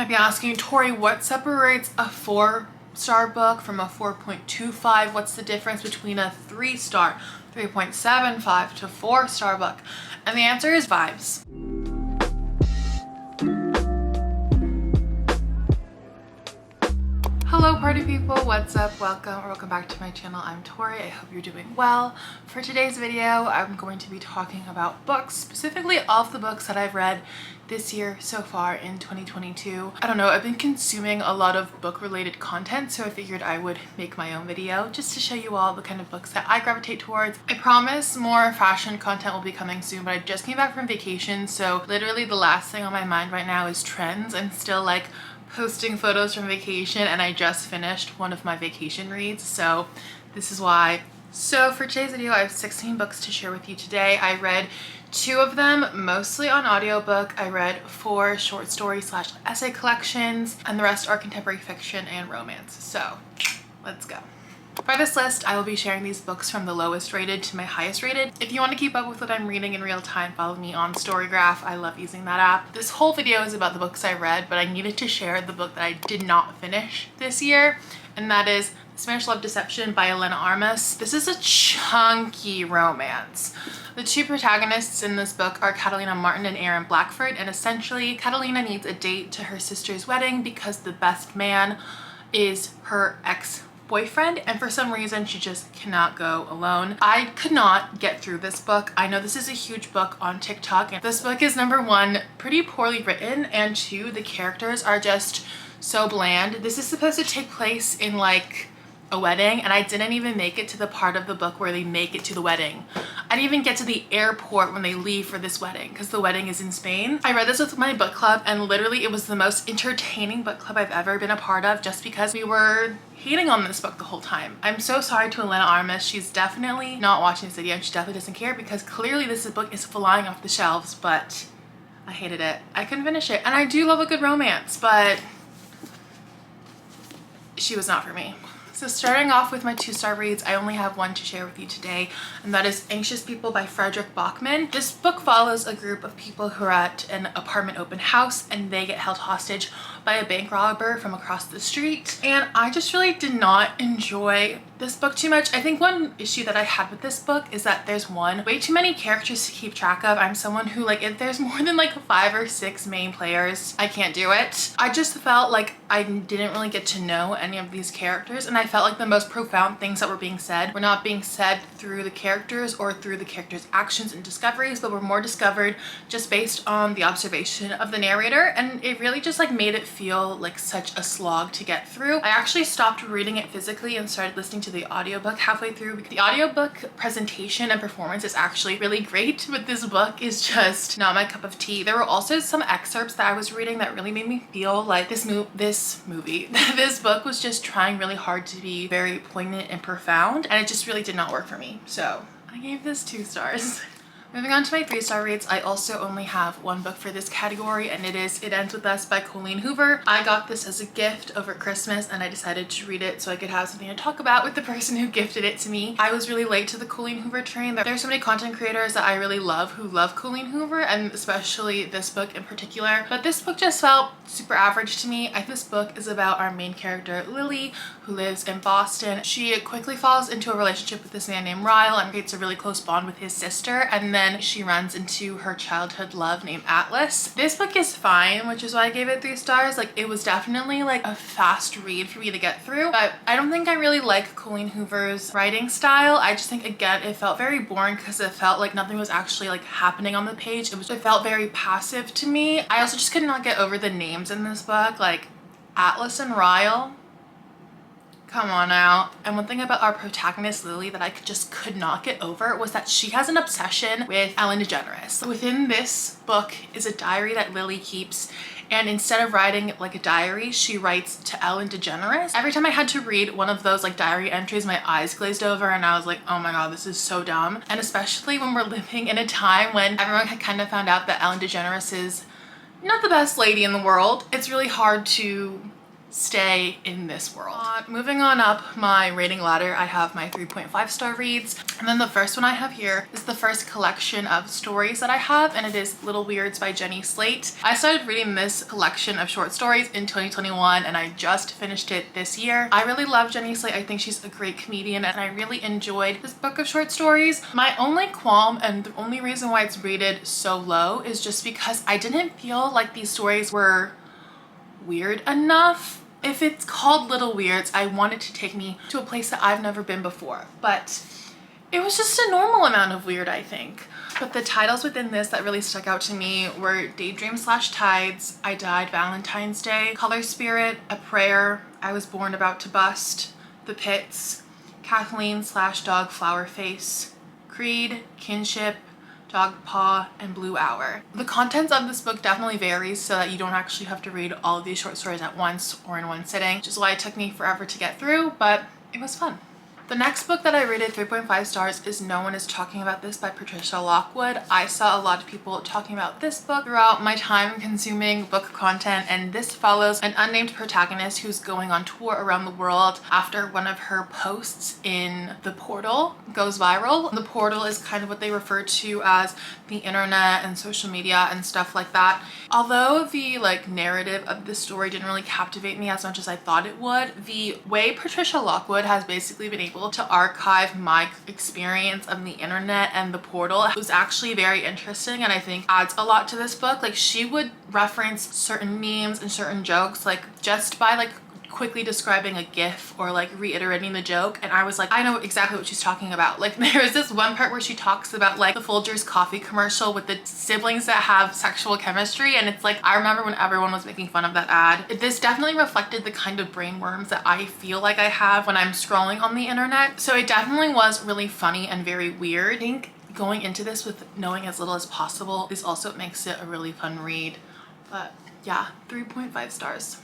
might be asking, Tori, what separates a 4-star book from a 4.25? What's the difference between a 3-star, 3.75 to 4-star book? And the answer is vibes. Hello party people, what's up? Welcome back to my channel. I'm Tori. I hope you're doing well. For today's video, I'm going to be talking about books, specifically all of the books that I've read this year so far in 2022. I don't know, I've been consuming a lot of book related content, so I figured I would make my own video just to show you all the kind of books that I gravitate towards. I promise more fashion content will be coming soon, but I just came back from vacation, so literally the last thing on my mind right now is trends. I'm still like posting photos from vacation, and I just finished one of my vacation reads, so this is why. So for today's video, I have 16 books to share with you today. I read 2 of them mostly on audiobook. I read 4 short story / essay collections, and the rest are contemporary fiction and romance. So let's go. For this list, I will be sharing these books from the lowest rated to my highest rated. If you want to keep up with what I'm reading in real time, follow me on Storygraph. I love using that app. This whole video is about the books I read, but I needed to share the book that I did not finish this year, and that is Spanish Love Deception by Elena Armas. This is a chunky romance. The 2 protagonists in this book are Catalina Martin and Aaron Blackford, and essentially Catalina needs a date to her sister's wedding because the best man is her ex-boyfriend, and for some reason she just cannot go alone. I could not get through this book. I know this is a huge book on TikTok, and this book is number 1, pretty poorly written, and 2, the characters are just so bland. This is supposed to take place in like a wedding, and I didn't even make it to the part of the book where they make it to the wedding. I didn't even get to the airport when they leave for this wedding because the wedding is in Spain. I read this with my book club, and literally it was the most entertaining book club I've ever been a part of, just because we were hating on this book the whole time. I'm so sorry to Elena Armas. She's definitely not watching this video, and she definitely doesn't care because clearly this book is flying off the shelves, but I hated it. I couldn't finish it, and I do love a good romance, but she was not for me. So starting off with my 2-star reads, I only have 1 to share with you today, and that is Anxious People by Frederick Bachman. This book follows a group of people who are at an apartment open house, and they get held hostage by a bank robber from across the street. And I just really did not enjoy this book too much. I think one issue that I had with this book is that there's way too many characters to keep track of. I'm someone who, like, if there's more than like 5 or 6 main players, I can't do it. I just felt like I didn't really get to know any of these characters, and I felt like the most profound things that were being said were not being said through the characters or through the characters' actions and discoveries, but were more discovered just based on the observation of the narrator, and it really just like made it feel like such a slog to get through. I actually stopped reading it physically and started listening to the audiobook halfway through because the audiobook presentation and performance is actually really great, but this book is just not my cup of tea. There were also some excerpts that I was reading that really made me feel like this book was just trying really hard to be very poignant and profound, and it just really did not work for me. So I gave this 2 stars. Moving on to my 3-star reads, I also only have 1 book for this category, and it is It Ends With Us by Colleen Hoover. I got this as a gift over Christmas, and I decided to read it so I could have something to talk about with the person who gifted it to me. I was really late to the Colleen Hoover train. There's so many content creators that I really love who love Colleen Hoover, and especially this book in particular, but this book just felt super average to me. This book is about our main character, Lily, who lives in Boston. She quickly falls into a relationship with this man named Ryle and creates a really close bond with his sister, and then she runs into her childhood love named Atlas. This book is fine, which is why I gave it 3 stars. Like, it was definitely like a fast read for me to get through, but I don't think I really like Colleen Hoover's writing style. I just think, again, it felt very boring because it felt like nothing was actually like happening on the page. It felt very passive to me. I also just could not get over the names in this book, like Atlas and Ryle. Come on now. And one thing about our protagonist, Lily, that I just could not get over was that she has an obsession with Ellen DeGeneres. Within this book is a diary that Lily keeps, and instead of writing like a diary, she writes to Ellen DeGeneres. Every time I had to read one of those like diary entries, my eyes glazed over, and I was like, oh my god, this is so dumb. And especially when we're living in a time when everyone had kind of found out that Ellen DeGeneres is not the best lady in the world, it's really hard to stay in this world. Moving on up my rating ladder, I have my 3.5 star reads. And then the first one I have here is the first collection of stories that I have, and it is Little Weirds by Jenny Slate. I started reading this collection of short stories in 2021 and I just finished it this year. I really love Jenny Slate. I think she's a great comedian and I really enjoyed this book of short stories. My only qualm and the only reason why it's rated so low is just because I didn't feel like these stories were weird enough. If it's called Little Weirds, I want it to take me to a place that I've never been before, but it was just a normal amount of weird, I think. But the titles within this that really stuck out to me were Daydream / Tides, I Died Valentine's Day, Color Spirit, A Prayer, I Was Born About to Bust, The Pits, Kathleen / Dog Flower Face, Creed, Kinship, Dog Paw, and Blue Hour. The contents of this book definitely varies so that you don't actually have to read all of these short stories at once or in one sitting, which is why it took me forever to get through, but it was fun. The next book that I rated 3.5 stars is No One Is Talking About This by Patricia Lockwood. I saw a lot of people talking about this book throughout my time consuming book content, and this follows an unnamed protagonist who's going on tour around the world after one of her posts in The Portal goes viral. The Portal is kind of what they refer to as the internet and social media and stuff like that. Although the narrative of the story didn't really captivate me as much as I thought it would, the way Patricia Lockwood has basically been able to archive my experience of the internet and the portal was actually very interesting, and I think adds a lot to this book. She would reference certain memes and certain jokes just by quickly describing a gif or reiterating the joke, and I was like, I know exactly what she's talking about. There is this one part where she talks about the Folgers coffee commercial with the siblings that have sexual chemistry, and it's I remember when everyone was making fun of that ad. This definitely reflected the kind of brain worms that I feel like I have when I'm scrolling on the internet, so it definitely was really funny and very weird. I think going into this with knowing as little as possible is also what makes it a really fun read. But yeah, 3.5 stars.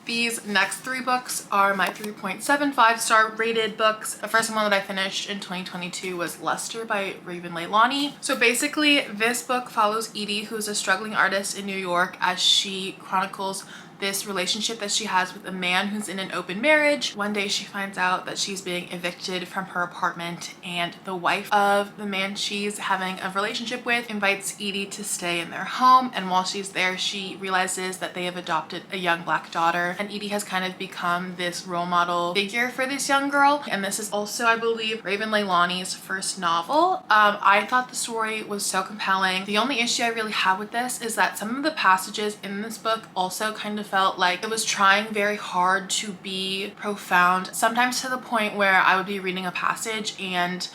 These next three books are my 3.75 star rated books. The first one that I finished in 2022 was Luster by Raven Leilani. So basically this book follows Edie, who's a struggling artist in New York, as she chronicles this relationship that she has with a man who's in an open marriage. One day she finds out that she's being evicted from her apartment, and the wife of the man she's having a relationship with invites Edie to stay in their home, and while she's there she realizes that they have adopted a young Black daughter, and Edie has kind of become this role model figure for this young girl. And this is also, I believe, Raven Leilani's first novel. I thought the story was so compelling. The only issue I really have with this is that some of the passages in this book also kind of felt like it was trying very hard to be profound, sometimes to the point where I would be reading a passage and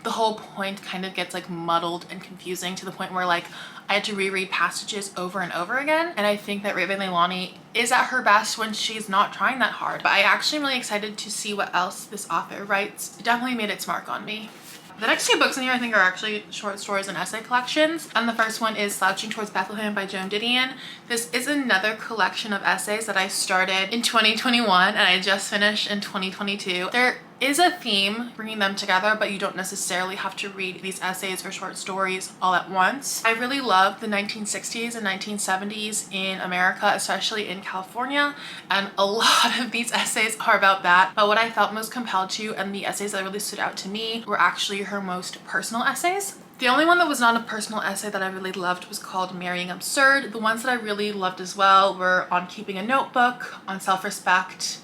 the whole point kind of gets muddled and confusing to the point where I had to reread passages over and over again. And I think that Raven Leilani is at her best when she's not trying that hard. But I actually am really excited to see what else this author writes. It definitely made its mark on me. The next two books in here I think are actually short stories and essay collections. And the first one is Slouching Towards Bethlehem by Joan Didion. This is another collection of essays that I started in 2021 and I just finished in 2022. There is a theme bringing them together, but you don't necessarily have to read these essays or short stories all at once. I really love the 1960s and 1970s in America, especially in California, and a lot of these essays are about that. But what I felt most compelled to, and the essays that really stood out to me, were actually her most personal essays. The only one that was not a personal essay that I really loved was called Marrying Absurd. The ones that I really loved as well were on keeping a notebook, on self-respect,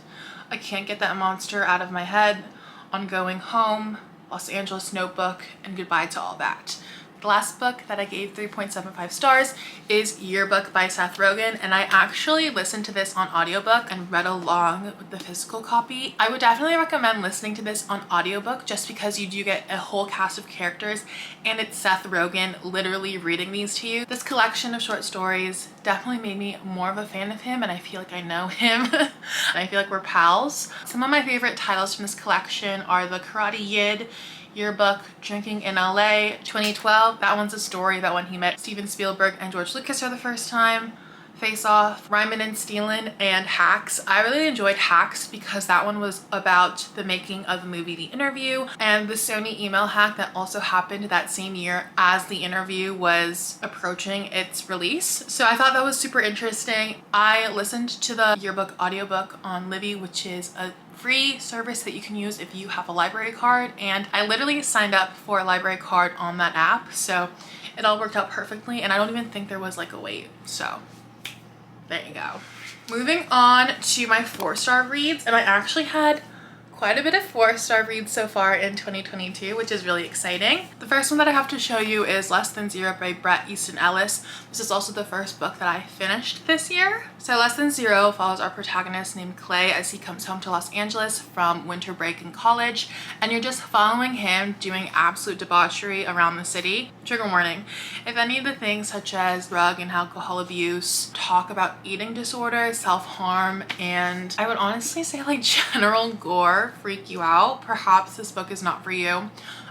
I Can't Get That Monster Out of My Head, On Going Home, Los Angeles Notebook, and Goodbye to All That. The last book that I gave 3.75 stars is Yearbook by Seth Rogen, and I actually listened to this on audiobook and read along with the physical copy. I would definitely recommend listening to this on audiobook just because you do get a whole cast of characters and it's Seth Rogen literally reading these to you. This collection of short stories definitely made me more of a fan of him, and I feel like I know him and I feel like we're pals. Some of my favorite titles from this collection are The Karate Yid, Yearbook, Drinking in LA, 2012. That one's a story about when he met Steven Spielberg and George Lucas for the first time. Face Off, Rhymin' and Stealin', and Hacks. I really enjoyed Hacks because that one was about the making of the movie The Interview and the Sony email hack that also happened that same year as The Interview was approaching its release. So I thought that was super interesting. I listened to the yearbook audiobook on Livy, which is a free service that you can use if you have a library card, and I literally signed up for a library card on that app, so it all worked out perfectly, and I don't even think there was like a wait. So there you go. Moving on to my 4-star reads, and I actually had quite a bit of 4-star reads so far in 2022, which is really exciting. The first one that I have to show you is Less Than Zero by Bret Easton Ellis. This is also the first book that I finished this year. So Less Than Zero follows our protagonist named Clay as he comes home to Los Angeles from winter break in college, and you're just following him doing absolute debauchery around the city. Trigger warning. If any of the things such as drug and alcohol abuse, talk about eating disorders, self-harm, and I would honestly say like general gore freak you out, perhaps this book is not for you.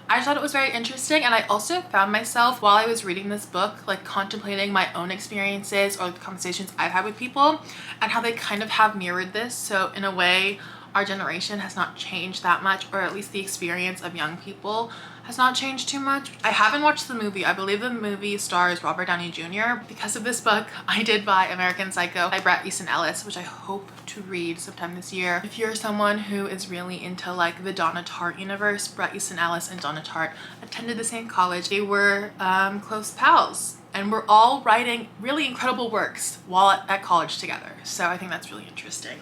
I just thought it was very interesting, and I also found myself while I was reading this book like contemplating my own experiences or the conversations I've had with people and how they kind of have mirrored this. So in a way, our generation has not changed that much, or at least the experience of young people has not changed too much. I haven't watched the movie. I believe the movie stars Robert Downey Jr. Because of this book, I did buy American Psycho by Bret Easton Ellis, which I hope to read sometime this year. If you're someone who is really into like the Donna Tartt universe, Bret Easton Ellis and Donna Tartt attended the same college. They were close pals, and we're all writing really incredible works while at college together. So I think that's really interesting.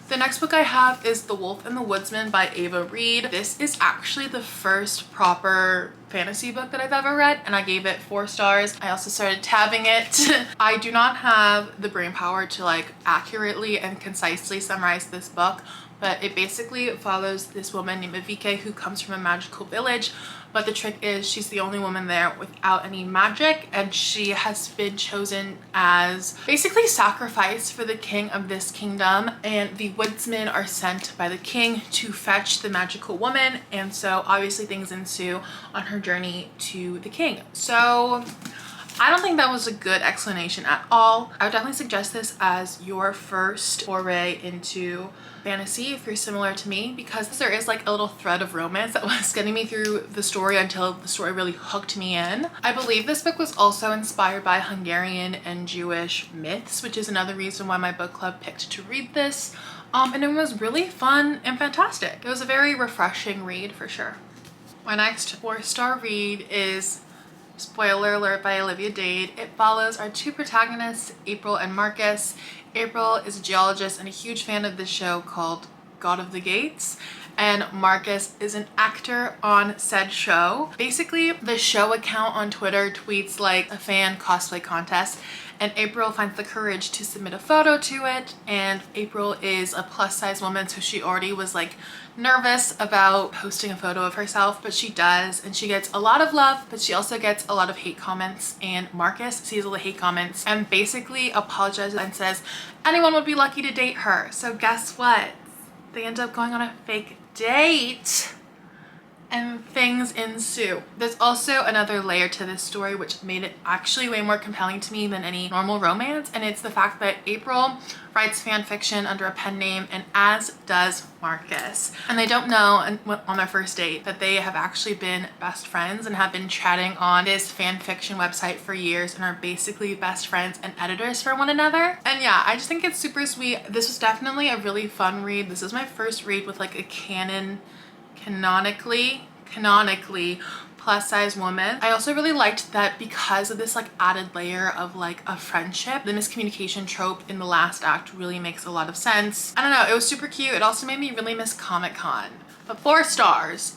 The next book I have is The Wolf and the Woodsman by Ava Reed. This is actually the first proper fantasy book that I've ever read, and I gave it 4 stars. I also started tabbing it. I do not have the brain power to like accurately and concisely summarize this book, but it basically follows this woman named Avike who comes from a magical village. But the trick is she's the only woman there without any magic, and she has been chosen as basically sacrifice for the king of this kingdom, and the woodsmen are sent by the king to fetch the magical woman, and so obviously things ensue on her journey to the king. So I don't think that was a good explanation at all. I would definitely suggest this as your first foray into fantasy if you're similar to me, because there is like a little thread of romance that was getting me through the story until the story really hooked me in. I believe this book was also inspired by Hungarian and Jewish myths, which is another reason why my book club picked to read this. And it was really fun and fantastic. It was a very refreshing read for sure. My next 4-star read is, spoiler alert, by Olivia Dade. It follows our 2 protagonists, April and Marcus. April is a geologist and a huge fan of this show called God of the Gates, and Marcus is an actor on said show. Basically, the show account on Twitter tweets like a fan cosplay contest, and April finds the courage to submit a photo to it, and April is a plus size woman, so she already was like nervous about posting a photo of herself, but she does, and she gets a lot of love, but she also gets a lot of hate comments, and Marcus sees all the hate comments and basically apologizes and says anyone would be lucky to date her. So guess what? They end up going on a fake date and things ensue. There's also another layer to this story which made it actually way more compelling to me than any normal romance, and it's the fact that April writes fan fiction under a pen name, and as does Marcus. And they don't know on their first date that they have actually been best friends and have been chatting on this fan fiction website for years and are basically best friends and editors for one another. And yeah, I just think it's super sweet. This was definitely a really fun read. This is my first read with like a canonically plus size woman. I also really liked that because of this like added layer of like a friendship, the miscommunication trope in the last act really makes a lot of sense. I don't know, it was super cute. It also made me really miss Comic-Con. But 4 stars.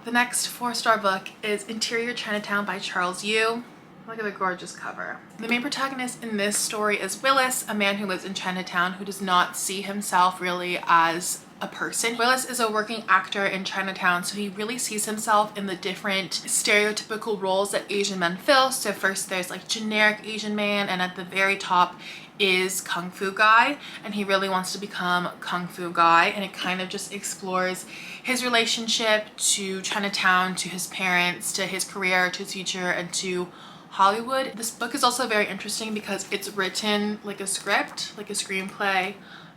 The next 4-star book is Interior Chinatown by Charles Yu. Look at the gorgeous cover. The main protagonist in this story is Willis, a man who lives in Chinatown who does not see himself really as a person. Willis is a working actor in Chinatown, so he really sees himself in the different stereotypical roles that Asian men fill. So first there's like generic Asian man, and at the very top is Kung Fu guy, and he really wants to become Kung Fu guy, and it kind of just explores his relationship to Chinatown, to his parents, to his career, to his future, and to Hollywood. This book is also very interesting because it's written like a script, like a screenplay.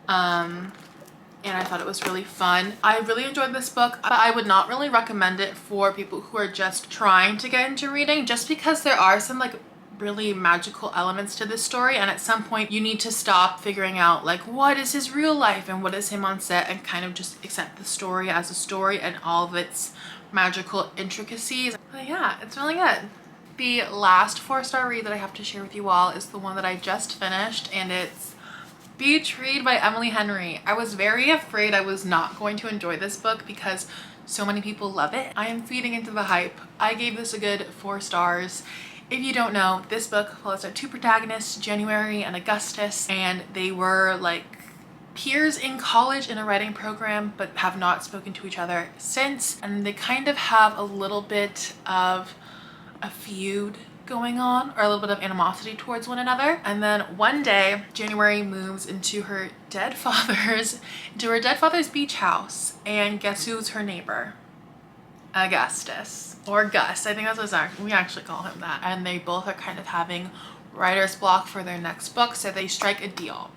And I thought it was really fun. I really enjoyed this book, but I would not really recommend it for people who are just trying to get into reading, just because there are some like really magical elements to this story, and at some point you need to stop figuring out like what is his real life and what is him on set, and kind of just accept the story as a story and all of its magical intricacies. But yeah, it's really good. The last 4-star read that I have to share with you all is the one that I just finished, and it's Beach Read by Emily Henry. I was very afraid I was not going to enjoy this book because so many people love it. I am feeding into the hype. I gave this a good 4 stars. If you don't know, this book follows our 2 protagonists, January and Augustus, and they were like peers in college in a writing program but have not spoken to each other since, and they kind of have a little bit of a feud going on, or a little bit of animosity towards one another. And then one day January moves into her dead father's beach house, and guess who's her neighbor? Augustus, or Gus. I think that's what we actually call him that. And they both are kind of having writer's block for their next book, so they strike a deal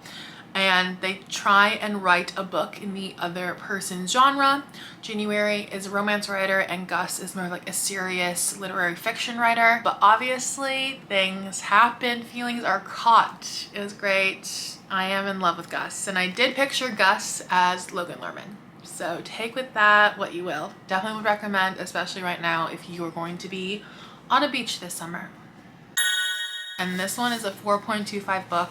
and they try and write a book in the other person's genre. January is a romance writer and Gus is more like a serious literary fiction writer. But obviously things happen, feelings are caught. It was great. I am in love with Gus, and I did picture Gus as Logan Lerman. So take with that what you will. Definitely would recommend, especially right now if you are going to be on a beach this summer. And this one is a 4.25 book,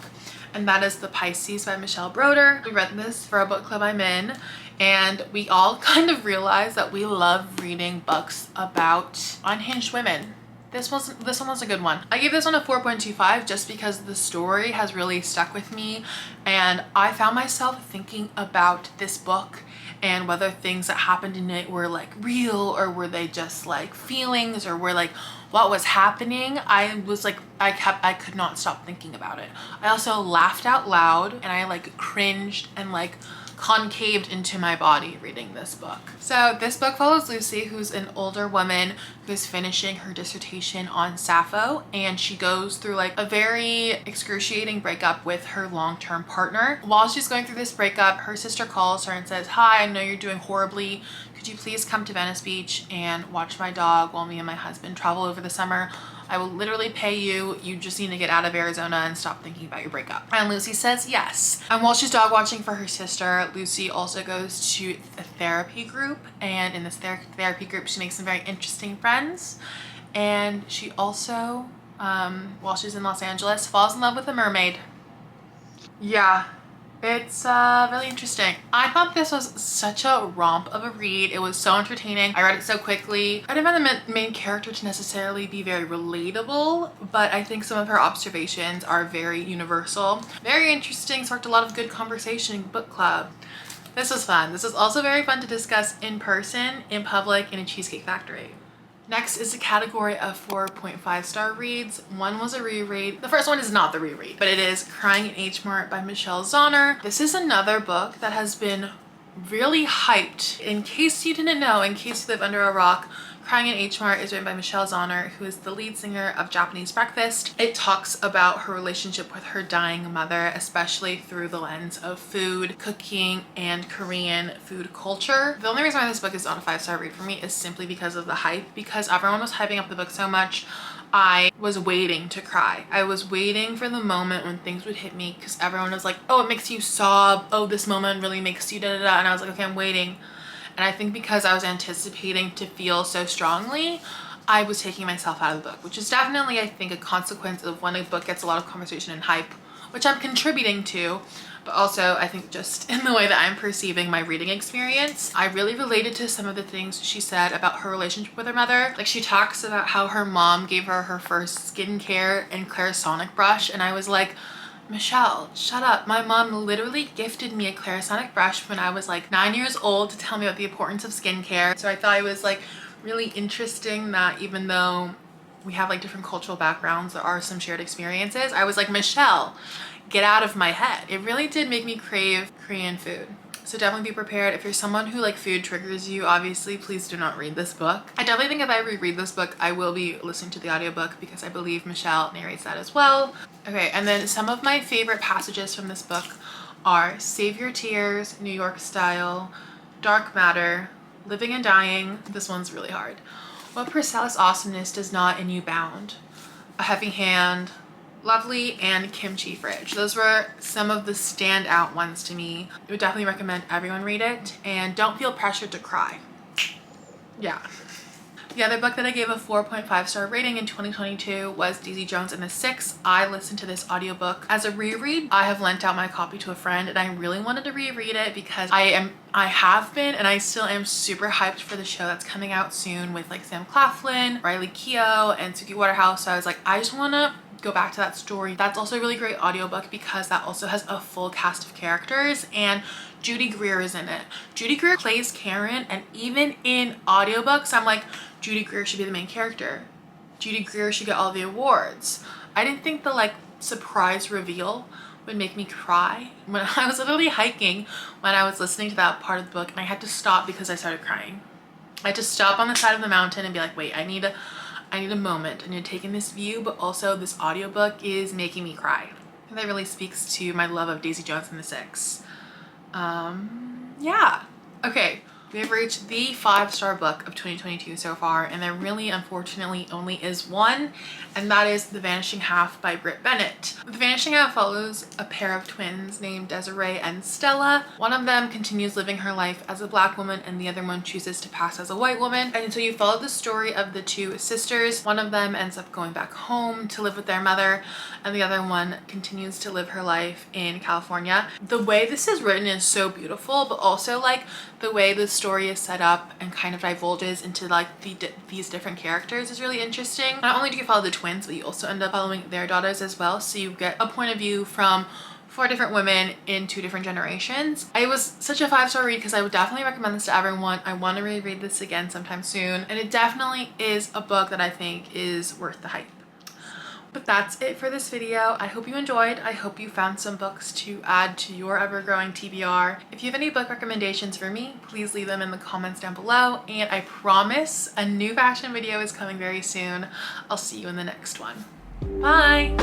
and that is The Pisces by Michelle Broder. We read this for a book club I'm in, and we all kind of realized that we love reading books about unhinged women. This one was a good one. I gave this one a 4.25 just because the story has really stuck with me, and I found myself thinking about this book and whether things that happened in it were like real, or were they just like feelings, or were like what was happening. I was like, I could not stop thinking about it. I also laughed out loud, and I like cringed and like concaved into my body reading this book. So this book follows Lucy, who's an older woman who's finishing her dissertation on Sappho, and she goes through like a very excruciating breakup with her long-term partner. While she's going through this breakup, her sister calls her and says, "Hi, I know you're doing horribly. Could you please come to Venice Beach and watch my dog while me and my husband travel over the summer? I will literally pay you. You just need to get out of Arizona and stop thinking about your breakup." And Lucy says yes. And while she's dog watching for her sister, Lucy also goes to a therapy group. And in this therapy group, she makes some very interesting friends. And she also, while she's in Los Angeles, falls in love with a mermaid. Yeah. It's really interesting. I thought this was such a romp of a read. It was so entertaining. I read it so quickly. I didn't find the main character to necessarily be very relatable, but I think some of her observations are very universal. Very interesting, sparked a lot of good conversation in book club. This was fun. This was also very fun to discuss in person, in public, in a Cheesecake Factory. Next is a category of 4.5-star reads. One was a reread. The first one is not the reread, but it is Crying in H Mart by Michelle Zauner. This is another book that has been really hyped. In case you didn't know, in case you live under a rock, Crying in H Mart is written by Michelle Zauner, who is the lead singer of Japanese Breakfast. It talks about her relationship with her dying mother, especially through the lens of food, cooking, and Korean food culture. The only reason why this book is not a 5-star read for me is simply because of the hype. Because everyone was hyping up the book so much, I was waiting to cry. I was waiting for the moment when things would hit me, because everyone was like, oh, it makes you sob. Oh, this moment really makes you da-da-da. And I was like, okay, I'm waiting. And I think because I was anticipating to feel so strongly, I was taking myself out of the book, which is definitely, I think, a consequence of when a book gets a lot of conversation and hype, which I'm contributing to, but also I think just in the way that I'm perceiving my reading experience. I really related to some of the things she said about her relationship with her mother. Like, she talks about how her mom gave her her first skincare and Clarisonic brush, and I was like, Michelle, shut up. My mom literally gifted me a Clarisonic brush when I was like 9 years old to tell me about the importance of skincare. So I thought it was like really interesting that even though we have like different cultural backgrounds, there are some shared experiences. I was like, Michelle, get out of my head. It really did make me crave Korean food. So definitely be prepared. If you're someone who like food triggers you, obviously please do not read this book. I definitely think if I reread this book, I will be listening to the audiobook because I believe Michelle narrates that as well. Okay, and then some of my favorite passages from this book are Save Your Tears, New York Style, Dark Matter, Living and Dying. This one's really hard. What Priscilla's awesomeness does not in you bound. A Heavy Hand, Lovely, and Kimchi Fridge. Those were some of the standout ones to me. I would definitely recommend everyone read it, and don't feel pressured to cry. Yeah. The other book that I gave a 4.5-star rating in 2022 was Daisy Jones and the Six. I listened to this audiobook as a reread. I have lent out my copy to a friend and I really wanted to reread it because I have been and I still am super hyped for the show that's coming out soon with like Sam Claflin, Riley Keough, and Suki Waterhouse. So I was like, I just want to go back to that story. That's also a really great audiobook because that also has a full cast of characters and Judy Greer is in it. Judy Greer plays Karen, and even in audiobooks I'm like, Judy Greer should be the main character. Judy Greer should get all the awards. I didn't think the like surprise reveal would make me cry. When I was literally hiking when I was listening to that part of the book and I had to stop because I started crying. I had to stop on the side of the mountain and be like, wait, I need a moment. I need to take in this view, but also this audiobook is making me cry. And that really speaks to my love of Daisy Jones and the Six. Yeah. Okay. We have reached the 5-star book of 2022 so far, and there really unfortunately only is one, and that is The Vanishing Half by Britt Bennett. The Vanishing Half follows a pair of twins named Desiree and Stella. One of them continues living her life as a black woman and the other one chooses to pass as a white woman. And so you follow the story of the two sisters. One of them ends up going back home to live with their mother and the other one continues to live her life in California. The way this is written is so beautiful, but also like the way the story is set up and kind of divulges into like these different characters is really interesting. Not only do you follow the twins, but you also end up following their daughters as well, so you get a point of view from 4 different women in 2 different generations. It was such a 5-star read because I would definitely recommend this to everyone. I want to reread this again sometime soon, and it definitely is a book that I think is worth the hype. But that's it for this video. I hope you enjoyed. I hope you found some books to add to your ever-growing TBR. If you have any book recommendations for me, please leave them in the comments down below. And I promise a new fashion video is coming very soon. I'll see you in the next one. Bye!